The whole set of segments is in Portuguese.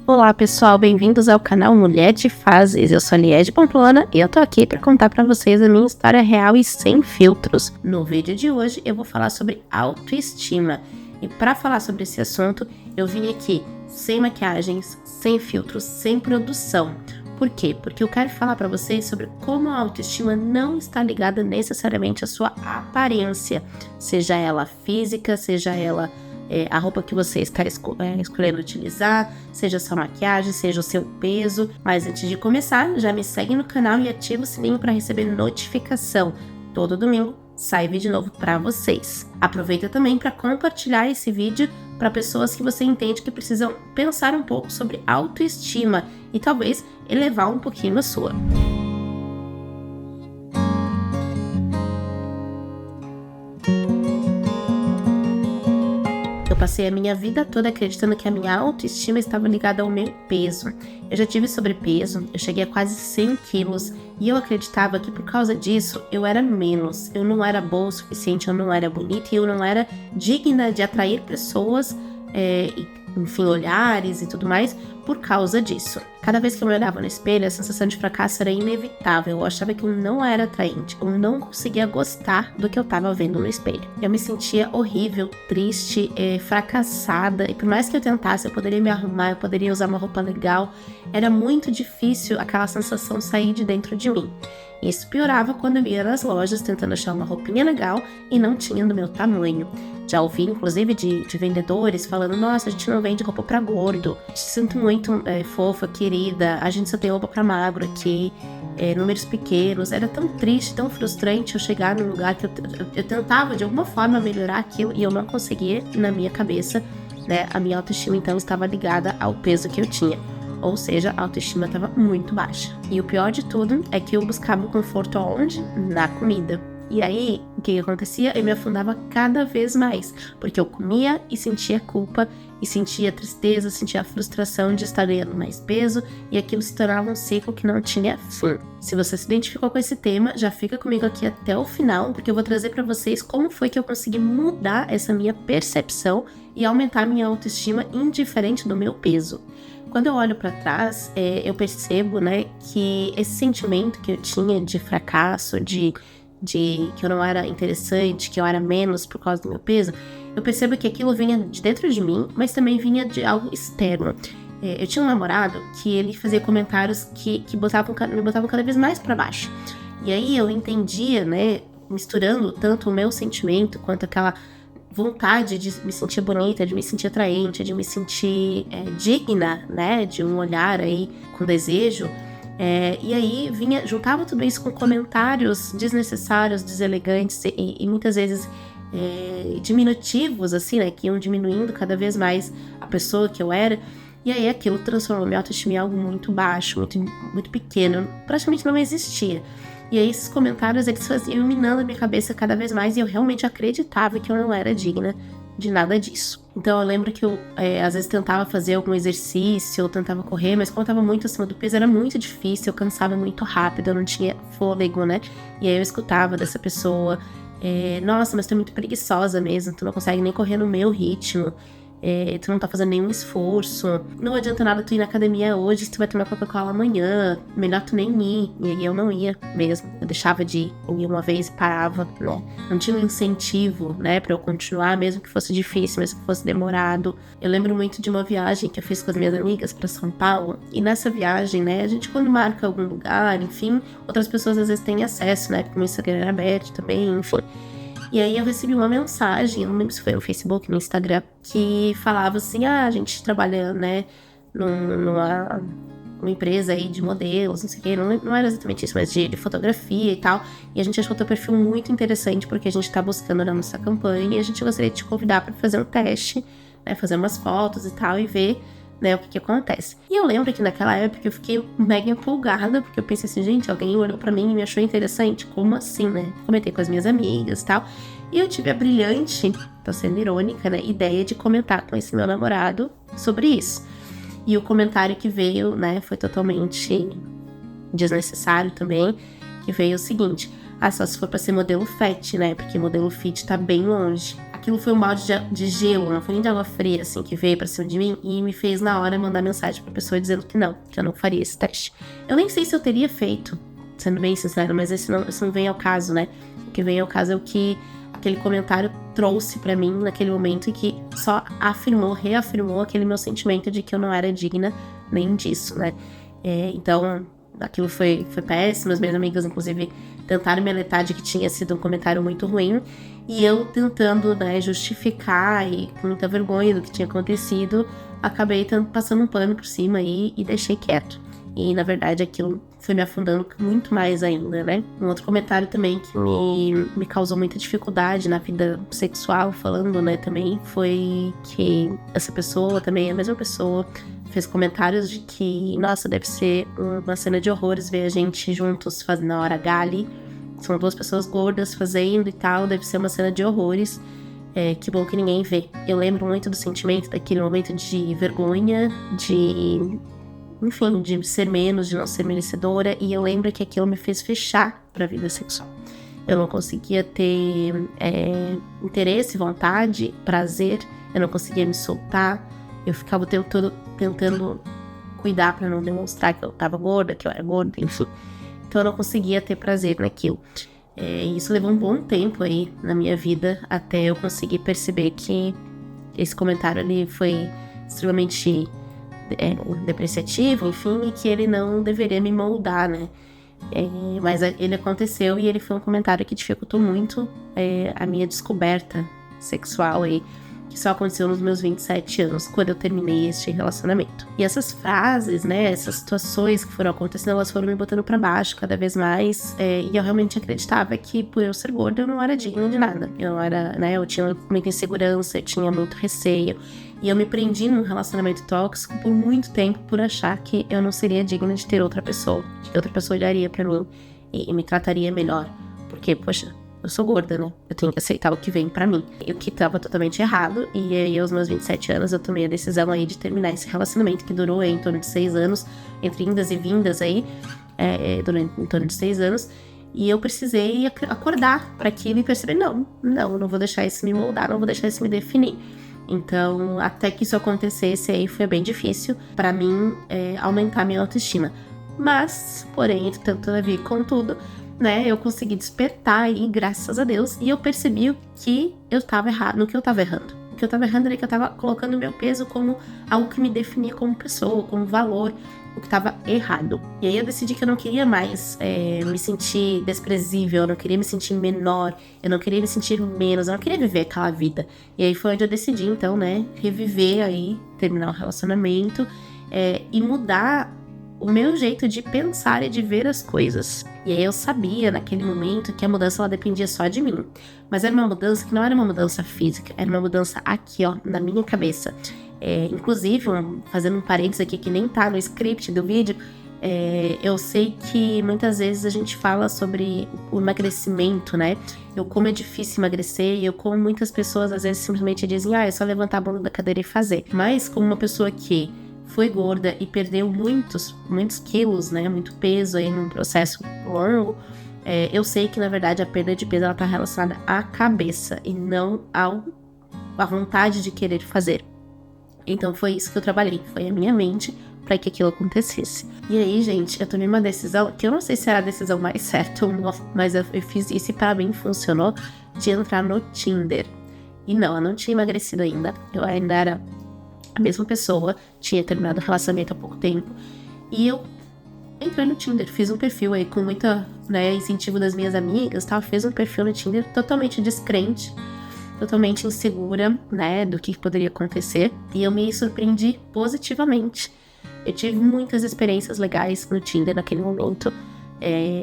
Olá pessoal, bem-vindos ao canal Mulher de Fases. Eu sou a Liege Pamplona e eu tô aqui para contar para vocês a minha história real e sem filtros. No vídeo de hoje eu vou falar sobre autoestima. E para falar sobre esse assunto, eu vim aqui sem maquiagens, sem filtros, sem produção. Por quê? Porque eu quero falar para vocês sobre como a autoestima não está ligada necessariamente à sua aparência, seja ela física, seja ela a roupa que você está escolhendo utilizar, seja a sua maquiagem, seja o seu peso. Mas antes de começar, já me segue no canal e ativa o sininho para receber notificação. Todo domingo sai vídeo novo para vocês. Aproveita também para compartilhar esse vídeo para pessoas que você entende que precisam pensar um pouco sobre autoestima e talvez elevar um pouquinho a sua. Eu passei a minha vida toda acreditando que a minha autoestima estava ligada ao meu peso. Eu já tive sobrepeso, eu cheguei a quase 100 quilos e eu acreditava que por causa disso eu era menos. Eu não era boa o suficiente, eu não era bonita e eu não era digna de atrair pessoas, enfim, olhares e tudo mais por causa disso. Cada vez que eu me olhava no espelho, a sensação de fracasso era inevitável. Eu achava que eu não era atraente, eu não conseguia gostar do que eu estava vendo no espelho. Eu me sentia horrível, triste, fracassada, e por mais que eu tentasse, eu poderia me arrumar, eu poderia usar uma roupa legal, era muito difícil aquela sensação sair de dentro de mim. Isso piorava quando eu ia nas lojas tentando achar uma roupinha legal e não tinha do meu tamanho. Já ouvi, inclusive, de vendedores falando: nossa, a gente não vende roupa pra gordo, te sinto muito fofa, querida, a gente só tem roupa pra magro aqui, números pequenos. Era tão triste, tão frustrante eu chegar num lugar que eu tentava de alguma forma melhorar aquilo e eu não conseguia. Na minha cabeça, né, a minha autoestima então estava ligada ao peso que eu tinha. Ou seja, a autoestima estava muito baixa. E o pior de tudo é que eu buscava o conforto aonde? Na comida. E aí, o que acontecia? Eu me afundava cada vez mais, porque eu comia e sentia culpa, e sentia tristeza, sentia a frustração de estar ganhando mais peso, e aquilo se tornava um ciclo que não tinha fim. Se você se identificou com esse tema, já fica comigo aqui até o final, porque eu vou trazer para vocês como foi que eu consegui mudar essa minha percepção e aumentar minha autoestima indiferente do meu peso. Quando eu olho para trás, eu percebo, né, que esse sentimento que eu tinha de fracasso, de que eu não era interessante, que eu era menos por causa do meu peso, eu percebo que aquilo vinha de dentro de mim, mas também vinha de algo externo. Eu tinha um namorado que ele fazia comentários que me botavam cada vez mais para baixo. E aí eu entendia, né, misturando tanto o meu sentimento quanto aquela vontade de me sentir bonita, de me sentir atraente, de me sentir digna, né, de um olhar aí com desejo. E aí juntava tudo isso com comentários desnecessários, deselegantes e muitas vezes diminutivos, assim, né, que iam diminuindo cada vez mais a pessoa que eu era. E aí aquilo transformou minha autoestima em algo muito baixo, muito, muito pequeno, praticamente não existia. E aí esses comentários, eles faziam minando a minha cabeça cada vez mais e eu realmente acreditava que eu não era digna de nada disso. Então eu lembro que eu às vezes tentava fazer algum exercício, eu tentava correr, mas como eu tava muito acima do peso era muito difícil, eu cansava muito rápido, eu não tinha fôlego, né? E aí eu escutava dessa pessoa: nossa, mas tu é muito preguiçosa mesmo, tu não consegue nem correr no meu ritmo. Tu não tá fazendo nenhum esforço, não adianta nada tu ir na academia hoje se tu vai tomar Coca-Cola amanhã, melhor tu nem ir. E aí eu não ia mesmo, eu deixava de ir, eu ia uma vez e parava, né? Não tinha um incentivo, né, pra eu continuar, mesmo que fosse difícil, mesmo que fosse demorado. Eu lembro muito de uma viagem que eu fiz com as minhas amigas pra São Paulo, e nessa viagem, né, a gente quando marca algum lugar, enfim, outras pessoas às vezes têm acesso, né, porque o Instagram era aberto também, enfim. E aí eu recebi uma mensagem, eu não lembro se foi no Facebook, no Instagram, que falava assim: a gente trabalha, né, numa empresa aí de modelos, não sei o que, não era exatamente isso, mas de fotografia e tal, e a gente achou teu perfil muito interessante porque a gente tá buscando na nossa campanha e a gente gostaria de te convidar para fazer um teste, né, fazer umas fotos e tal e ver, né, o que acontece. E eu lembro que naquela época eu fiquei mega empolgada, porque eu pensei assim: gente, alguém olhou pra mim e me achou interessante? Como assim, né? Comentei com as minhas amigas e tal, e eu tive a brilhante, tô sendo irônica, né, ideia de comentar com esse meu namorado sobre isso. E o comentário que veio, né, foi totalmente desnecessário também, que veio o seguinte: só se for pra ser modelo fat, né, porque modelo fit tá bem longe. aquilo foi um balde de gelo, não foi nem de água fria, assim, que veio pra cima de mim e me fez na hora mandar mensagem pra pessoa dizendo que eu não faria esse teste. Eu nem sei se eu teria feito, sendo bem sincero, mas isso não vem ao caso, né? O que vem ao caso é o que aquele comentário trouxe pra mim naquele momento e que só reafirmou aquele meu sentimento de que eu não era digna nem disso, né? Então, aquilo foi péssimo. As minhas amigas, inclusive, tentaram me alertar de que tinha sido um comentário muito ruim. E eu tentando, né, justificar e com muita vergonha do que tinha acontecido, acabei passando um pano por cima aí e deixei quieto. E, na verdade, aquilo foi me afundando muito mais ainda, né? Um outro comentário também que me causou muita dificuldade na vida sexual, falando, né, também, foi que essa pessoa, também a mesma pessoa, fez comentários de que, nossa, deve ser uma cena de horrores ver a gente juntos fazendo a hora H ali. São 2 pessoas gordas fazendo e tal, deve ser uma cena de horrores. Que bom que ninguém vê. Eu lembro muito do sentimento daquele momento de vergonha, enfim, de ser menos, de não ser merecedora, e eu lembro que aquilo me fez fechar pra vida sexual. Eu não conseguia ter interesse, vontade, prazer, eu não conseguia me soltar, eu ficava o tempo todo tentando cuidar pra não demonstrar que eu tava gorda, que eu era gorda, enfim. Então eu não conseguia ter prazer naquilo. Isso levou um bom tempo aí na minha vida, até eu conseguir perceber que esse comentário ali foi extremamente depreciativo, enfim, e que ele não deveria me moldar, né? Mas ele aconteceu e ele foi um comentário que dificultou muito a minha descoberta sexual aí, que só aconteceu nos meus 27 anos, quando eu terminei este relacionamento. E essas frases, né, essas situações que foram acontecendo, elas foram me botando pra baixo cada vez mais, e eu realmente acreditava que por eu ser gorda eu não era digna de nada. Eu não era, né, eu tinha muita insegurança, eu tinha muito receio, e eu me prendi num relacionamento tóxico por muito tempo por achar que eu não seria digna de ter outra pessoa, que outra pessoa olharia pra mim e me trataria melhor, porque, poxa, eu sou gorda, né? Eu tenho que aceitar o que vem pra mim. E o que tava totalmente errado. E aí, aos meus 27 anos, eu tomei a decisão aí de terminar esse relacionamento que durou em torno de 6 anos, entre indas e vindas aí, em torno de 6 anos. E eu precisei acordar pra aquilo e perceber, não vou deixar isso me moldar, não vou deixar isso me definir. Então, até que isso acontecesse aí, foi bem difícil pra mim aumentar minha autoestima. Mas, porém, todavia, contudo, né, eu consegui despertar aí, graças a Deus, e eu percebi que eu tava errado, no que eu tava errando. O que eu tava errando era que eu tava colocando o meu peso como algo que me definia como pessoa, como valor, o que tava errado. E aí eu decidi que eu não queria mais me sentir desprezível, eu não queria me sentir menor, eu não queria me sentir menos, eu não queria viver aquela vida. E aí foi onde eu decidi, então, né, reviver aí, terminar o relacionamento e mudar o meu jeito de pensar e de ver as coisas. E aí eu sabia naquele momento que a mudança ela dependia só de mim. Mas era uma mudança que não era uma mudança física, era uma mudança aqui, ó, na minha cabeça. Inclusive, fazendo um parênteses aqui que nem tá no script do vídeo, eu sei que muitas vezes a gente fala sobre o emagrecimento, né? Como é difícil emagrecer, e como muitas pessoas às vezes simplesmente dizem, é só levantar a bunda da cadeira e fazer. Mas como uma pessoa que foi gorda e perdeu muitos quilos, né, muito peso aí num processo longo, eu sei que na verdade a perda de peso ela tá relacionada à cabeça e não à vontade de querer fazer. Então foi isso que eu trabalhei, foi a minha mente para que aquilo acontecesse. E aí, gente, eu tomei uma decisão que eu não sei se era a decisão mais certa ou não, mas eu fiz isso e para mim funcionou, de entrar no Tinder. E não, eu não tinha emagrecido ainda, eu ainda era a mesma pessoa, tinha terminado o relacionamento há pouco tempo, e eu entrei no Tinder, fiz um perfil aí com muita, né, incentivo das minhas amigas, tal, fiz um perfil no Tinder totalmente descrente, totalmente insegura, né, do que poderia acontecer, e eu me surpreendi positivamente. Eu tive muitas experiências legais no Tinder naquele momento.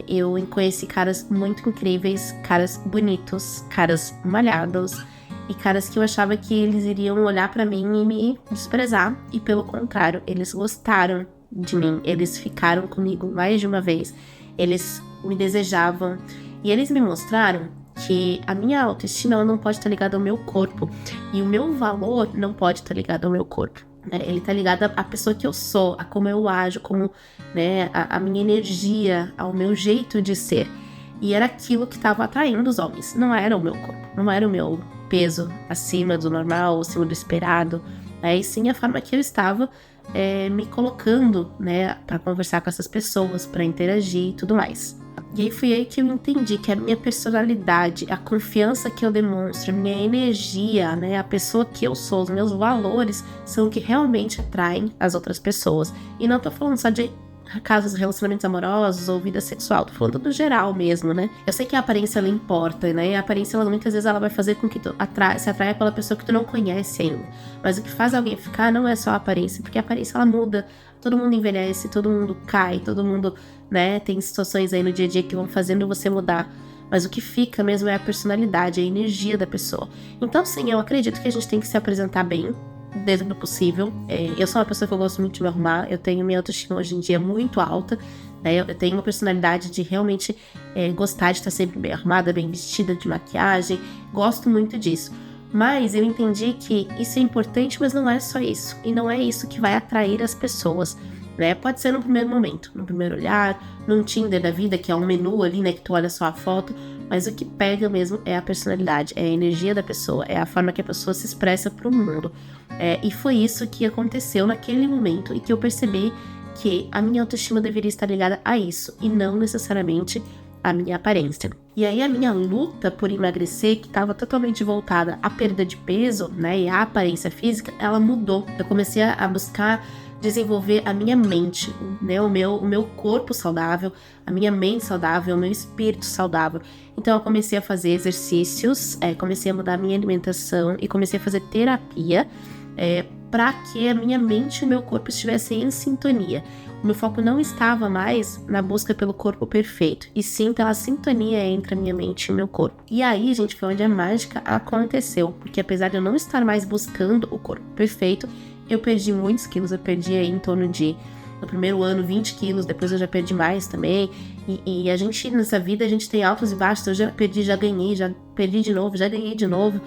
Eu conheci caras muito incríveis, caras bonitos, caras malhados, e caras que eu achava que eles iriam olhar pra mim e me desprezar, e pelo contrário, eles gostaram de mim, eles ficaram comigo mais de uma vez, eles me desejavam, e eles me mostraram que a minha autoestima ela não pode estar ligada ao meu corpo, e o meu valor não pode estar ligado ao meu corpo. Ele tá ligado à pessoa que eu sou, a como eu ajo, como, né, a minha energia, ao meu jeito de ser. E era aquilo que estava atraindo os homens, não era o meu corpo, não era o meu peso acima do normal, acima do esperado, e sim a forma que eu estava me colocando, né, para conversar com essas pessoas, para interagir e tudo mais. E aí foi aí que eu entendi que a minha personalidade, a confiança que eu demonstro, a minha energia, né, a pessoa que eu sou, os meus valores são o que realmente atraem as outras pessoas. E não tô falando só de casos, relacionamentos amorosos ou vida sexual, tô falando do geral mesmo, né? Eu sei que a aparência, ela importa, né? E a aparência, ela, muitas vezes, ela vai fazer com que tu se atraia pela pessoa que tu não conhece ainda. Mas o que faz alguém ficar não é só a aparência, porque a aparência, ela muda. Todo mundo envelhece, todo mundo cai, todo mundo, né? Tem situações aí no dia a dia que vão fazendo você mudar. Mas o que fica mesmo é a personalidade, a energia da pessoa. Então, sim, eu acredito que a gente tem que se apresentar bem, dentro do possível. Eu sou uma pessoa que eu gosto muito de me arrumar, eu tenho minha autoestima hoje em dia muito alta, né? Eu tenho uma personalidade de realmente gostar de estar sempre bem arrumada, bem vestida, de maquiagem, gosto muito disso. Mas eu entendi que isso é importante, mas não é só isso, e não é isso que vai atrair as pessoas, né? Pode ser no primeiro momento, no primeiro olhar, num Tinder da vida, que é um menu ali, né, que tu olha só a foto, mas o que pega mesmo é a personalidade, é a energia da pessoa, é a forma que a pessoa se expressa pro mundo. E foi isso que aconteceu naquele momento e que eu percebi que a minha autoestima deveria estar ligada a isso e não necessariamente a minha aparência. E aí a minha luta por emagrecer, que estava totalmente voltada à perda de peso, né, e à aparência física, ela mudou. Eu comecei a buscar desenvolver a minha mente, né, o meu corpo saudável, a minha mente saudável, o meu espírito saudável. Então eu comecei a fazer exercícios, comecei a mudar a minha alimentação e comecei a fazer terapia, para que a minha mente e o meu corpo estivessem em sintonia. O meu foco não estava mais na busca pelo corpo perfeito, e sim pela sintonia entre a minha mente e o meu corpo. E aí, gente, foi onde a mágica aconteceu, porque apesar de eu não estar mais buscando o corpo perfeito, eu perdi muitos quilos, eu perdi aí em torno de, no primeiro ano, 20 quilos, depois eu já perdi mais também, e a gente, nessa vida, a gente tem altos e baixos, eu já perdi, já ganhei, já perdi de novo, já ganhei de novo,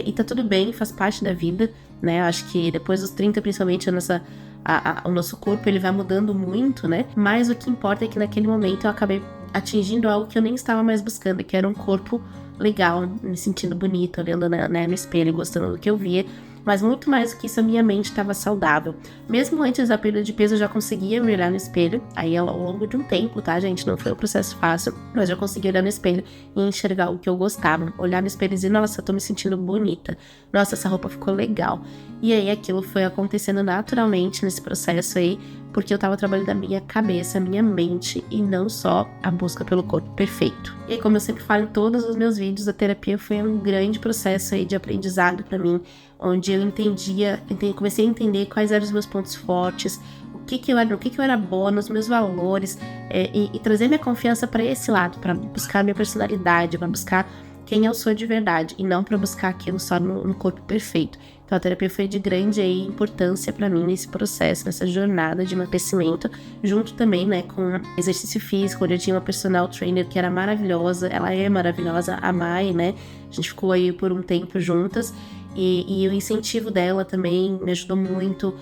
e tá tudo bem, faz parte da vida, né? Acho que depois dos 30, principalmente, o nosso corpo, ele vai mudando muito, né? Mas o que importa é que naquele momento eu acabei atingindo algo que eu nem estava mais buscando, que era um corpo legal, me sentindo bonita, olhando no espelho, gostando do que eu via. Mas muito mais do que isso, a minha mente estava saudável. Mesmo antes da perda de peso, eu já conseguia me olhar no espelho. Aí ao longo de um tempo, tá, gente? Não foi um processo fácil, mas eu consegui olhar no espelho e enxergar o que eu gostava. Olhar no espelho e dizer, nossa, eu tô me sentindo bonita. Nossa, essa roupa ficou legal. E aí aquilo foi acontecendo naturalmente nesse processo aí, porque eu tava trabalhando a minha cabeça, a minha mente, e não só a busca pelo corpo perfeito. E aí, como eu sempre falo em todos os meus vídeos, a terapia foi um grande processo aí de aprendizado pra mim, onde eu comecei a entender quais eram os meus pontos fortes, o que eu era boa, nos meus valores, e trazer minha confiança para esse lado, para buscar minha personalidade, para buscar quem eu sou de verdade, e não para buscar aquilo só no corpo perfeito. Então a terapia foi de grande aí importância para mim nesse processo, nessa jornada de emagrecimento, junto também, né, com exercício físico, onde eu tinha uma personal trainer que era maravilhosa, ela é maravilhosa, a Mai, né, a gente ficou aí por um tempo juntas, e o incentivo dela também me ajudou muito.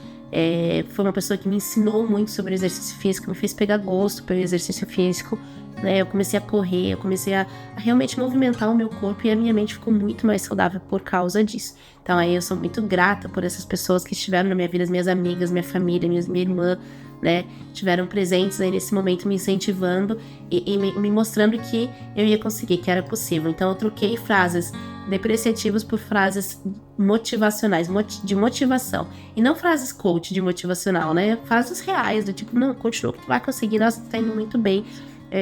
Foi uma pessoa que me ensinou muito sobre exercício físico, me fez pegar gosto pelo exercício físico, né? Eu comecei a correr, eu comecei a realmente movimentar o meu corpo, e a minha mente ficou muito mais saudável por causa disso. Então aí eu sou muito grata por essas pessoas que estiveram na minha vida, as minhas amigas, minha família, minha irmã, né, tiveram presentes aí nesse momento me incentivando e me mostrando que eu ia conseguir, que era possível. Então eu troquei frases depreciativas por frases motivacionais, de motivação. E não frases coach de motivacional, né? Frases reais, do tipo, não, continua que tu vai conseguir, nossa, tá indo muito bem.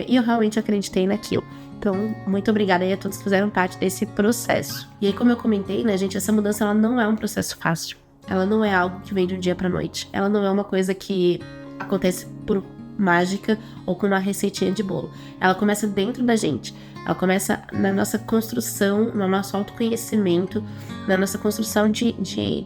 E eu realmente acreditei naquilo. Então, muito obrigada aí a todos que fizeram parte desse processo. E aí, como eu comentei, né, gente, essa mudança, ela não é um processo fácil. Ela não é algo que vem de um dia pra noite. Ela não é uma coisa que acontece por mágica ou com uma receitinha de bolo. Ela começa dentro da gente. Ela começa na nossa construção, no nosso autoconhecimento, na nossa construção de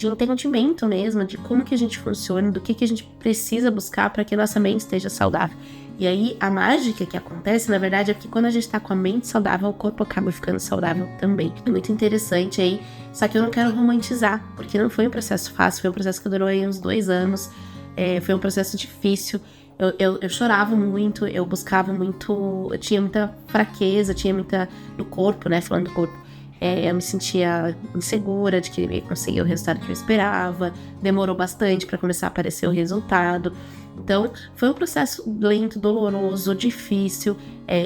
entendimento mesmo, de como que a gente funciona, do que a gente precisa buscar para que a nossa mente esteja saudável. E aí, a mágica que acontece, na verdade, é que quando a gente tá com a mente saudável, o corpo acaba ficando saudável também. É muito interessante aí, só que eu não quero romantizar, porque não foi um processo fácil, foi um processo que durou aí uns 2 anos, foi um processo difícil. Eu chorava muito, eu buscava muito, eu tinha muita fraqueza, tinha muita no corpo, né, falando do corpo. eu me sentia insegura de que eu ia conseguir o resultado que eu esperava, demorou bastante para começar a aparecer o resultado. Então, foi um processo lento, doloroso, difícil,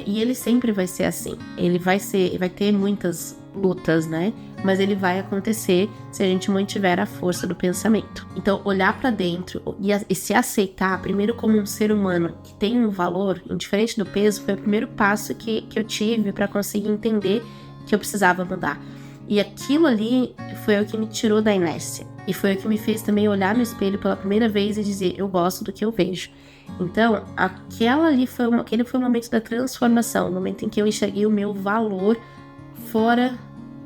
e ele sempre vai ser assim. Ele vai ter muitas lutas, né? Mas ele vai acontecer se a gente mantiver a força do pensamento. Então, olhar para dentro e se aceitar, primeiro como um ser humano que tem um valor, indiferente do peso, foi o primeiro passo que eu tive para conseguir entender que eu precisava mudar. E aquilo ali foi o que me tirou da inércia. E foi o que me fez também olhar no espelho pela primeira vez e dizer, eu gosto do que eu vejo. Então, aquele foi o momento da transformação, o momento em que eu enxerguei o meu valor fora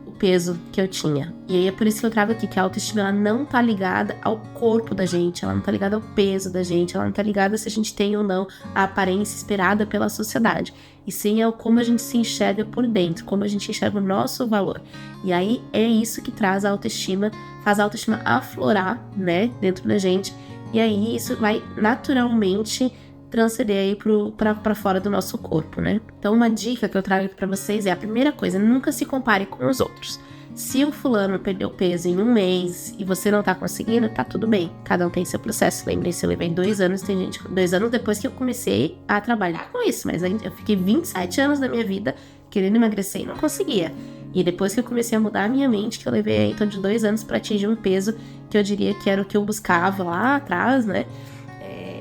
o peso que eu tinha. E aí é por isso que eu trago aqui que a autoestima ela não tá ligada ao corpo da gente, ela não tá ligada ao peso da gente, ela não tá ligada se a gente tem ou não a aparência esperada pela sociedade. E sim é como a gente se enxerga por dentro, como a gente enxerga o nosso valor. E aí é isso que traz a autoestima, faz a autoestima aflorar, né, dentro da gente. E aí isso vai naturalmente transcender aí pra fora do nosso corpo, né? Então uma dica que eu trago aqui pra vocês é a primeira coisa, nunca se compare com os outros. Se o fulano perdeu peso em 1 mês e você não tá conseguindo, tá tudo bem. Cada um tem seu processo. Lembrem-se, eu levei 2 anos, tem gente 2 anos depois que eu comecei a trabalhar com isso. Mas eu fiquei 27 anos da minha vida querendo emagrecer e não conseguia. E depois que eu comecei a mudar a minha mente, que eu levei então de 2 anos pra atingir um peso que eu diria que era o que eu buscava lá atrás, né?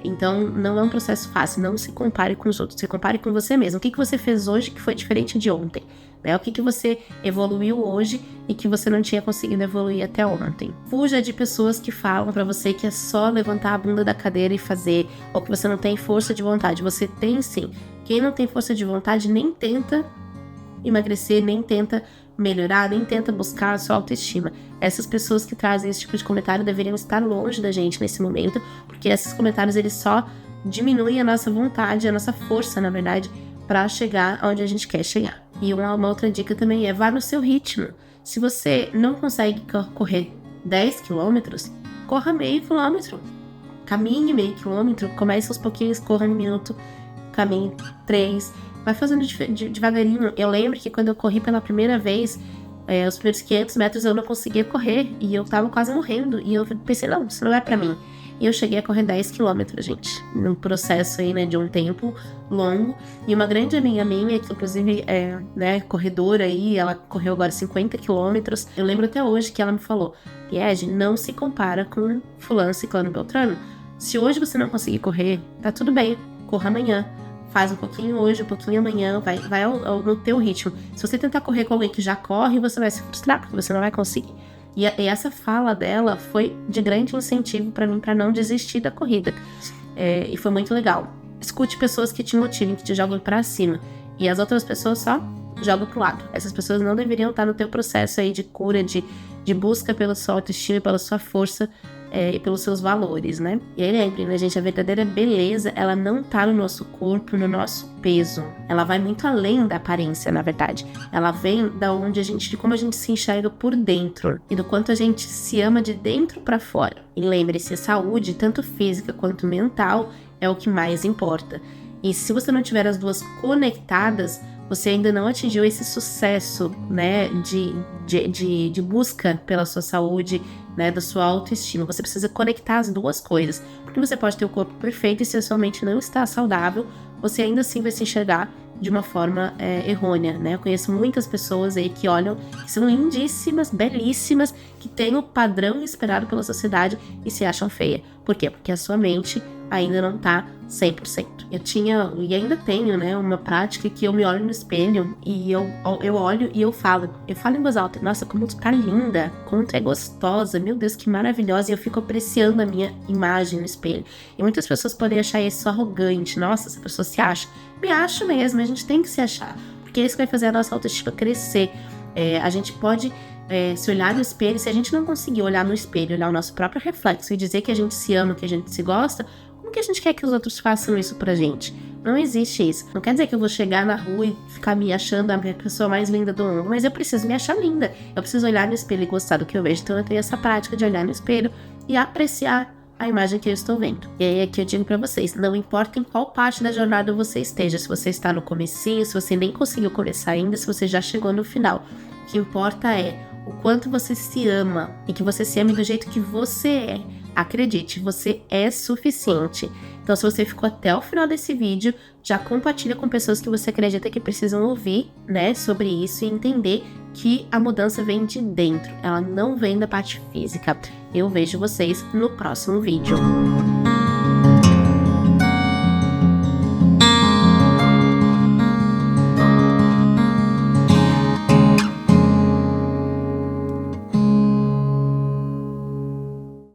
Então, não é um processo fácil, não se compare com os outros, se compare com você mesmo. O que você fez hoje que foi diferente de ontem? Né? O que você evoluiu hoje e que você não tinha conseguido evoluir até ontem? Fuja de pessoas que falam pra você que é só levantar a bunda da cadeira e fazer, ou que você não tem força de vontade. Você tem sim. Quem não tem força de vontade nem tenta emagrecer, nem tenta melhorar, nem tenta buscar a sua autoestima. Essas pessoas que trazem esse tipo de comentário deveriam estar longe da gente nesse momento, porque esses comentários eles só diminuem a nossa vontade, a nossa força, na verdade, para chegar onde a gente quer chegar. E uma outra dica também é vá no seu ritmo. Se você não consegue correr 10 quilômetros, corra meio quilômetro. Caminhe meio quilômetro, comece aos pouquinhos, corra 1 minuto, caminhe 3. Vai fazendo devagarinho. Eu lembro que quando eu corri pela primeira vez, os primeiros 500 metros eu não conseguia correr. E eu tava quase morrendo. E eu pensei, não, isso não é pra mim. E eu cheguei a correr 10 quilômetros, gente. Num processo aí, né, de um tempo longo. E uma grande amiga minha, que inclusive é, né, corredora aí, ela correu agora 50 quilômetros. Eu lembro até hoje que ela me falou, Liege, não se compara com fulano, ciclano, beltrano. Se hoje você não conseguir correr, tá tudo bem. Corra amanhã. Faz um pouquinho hoje, um pouquinho amanhã, vai no teu ritmo. Se você tentar correr com alguém que já corre, você vai se frustrar, porque você não vai conseguir. E essa fala dela foi de grande incentivo para mim, para não desistir da corrida. E foi muito legal. Escute pessoas que te motivem, que te jogam para cima. E as outras pessoas só jogam pro lado. Essas pessoas não deveriam estar no teu processo aí de cura, de busca pela sua autoestima e pela sua força, e pelos seus valores, né? E aí lembre, né, gente, a verdadeira beleza, ela não tá no nosso corpo, no nosso peso. Ela vai muito além da aparência, na verdade. Ela vem de como a gente se enxerga por dentro e do quanto a gente se ama de dentro pra fora. E lembre-se, a saúde, tanto física quanto mental, é o que mais importa. E se você não tiver as duas conectadas, você ainda não atingiu esse sucesso, né, de busca pela sua saúde, né, da sua autoestima. Você precisa conectar as duas coisas, porque você pode ter o corpo perfeito e se a sua mente não está saudável, você ainda assim vai se enxergar de uma forma errônea, né? Eu conheço muitas pessoas aí que olham, que são lindíssimas, belíssimas, que têm o padrão esperado pela sociedade e se acham feia. Por quê? Porque a sua mente ainda não tá 100%. Eu tinha, e ainda tenho, né, uma prática que eu me olho no espelho e eu olho e eu falo em voz alta, nossa, como tu tá linda, como tu é gostosa, meu Deus, que maravilhosa, e eu fico apreciando a minha imagem no espelho. E muitas pessoas podem achar isso arrogante, nossa, essa pessoa se acha. Me acho mesmo, a gente tem que se achar, porque é isso que vai fazer a nossa autoestima crescer. A gente pode se olhar no espelho, se a gente não conseguir olhar no espelho, olhar o nosso próprio reflexo e dizer que a gente se ama, que a gente se gosta, como que a gente quer que os outros façam isso pra gente? Não existe isso. Não quer dizer que eu vou chegar na rua e ficar me achando a pessoa mais linda do mundo, mas eu preciso me achar linda. Eu preciso olhar no espelho e gostar do que eu vejo. Então eu tenho essa prática de olhar no espelho e apreciar a imagem que eu estou vendo. E aí aqui eu digo pra vocês, não importa em qual parte da jornada você esteja, se você está no comecinho, se você nem conseguiu começar ainda, se você já chegou no final. O que importa é o quanto você se ama e que você se ame do jeito que você é. Acredite, você é suficiente. Então, se você ficou até o final desse vídeo, já compartilha com pessoas que você acredita que precisam ouvir, né, sobre isso e entender que a mudança vem de dentro, ela não vem da parte física. Eu vejo vocês no próximo vídeo.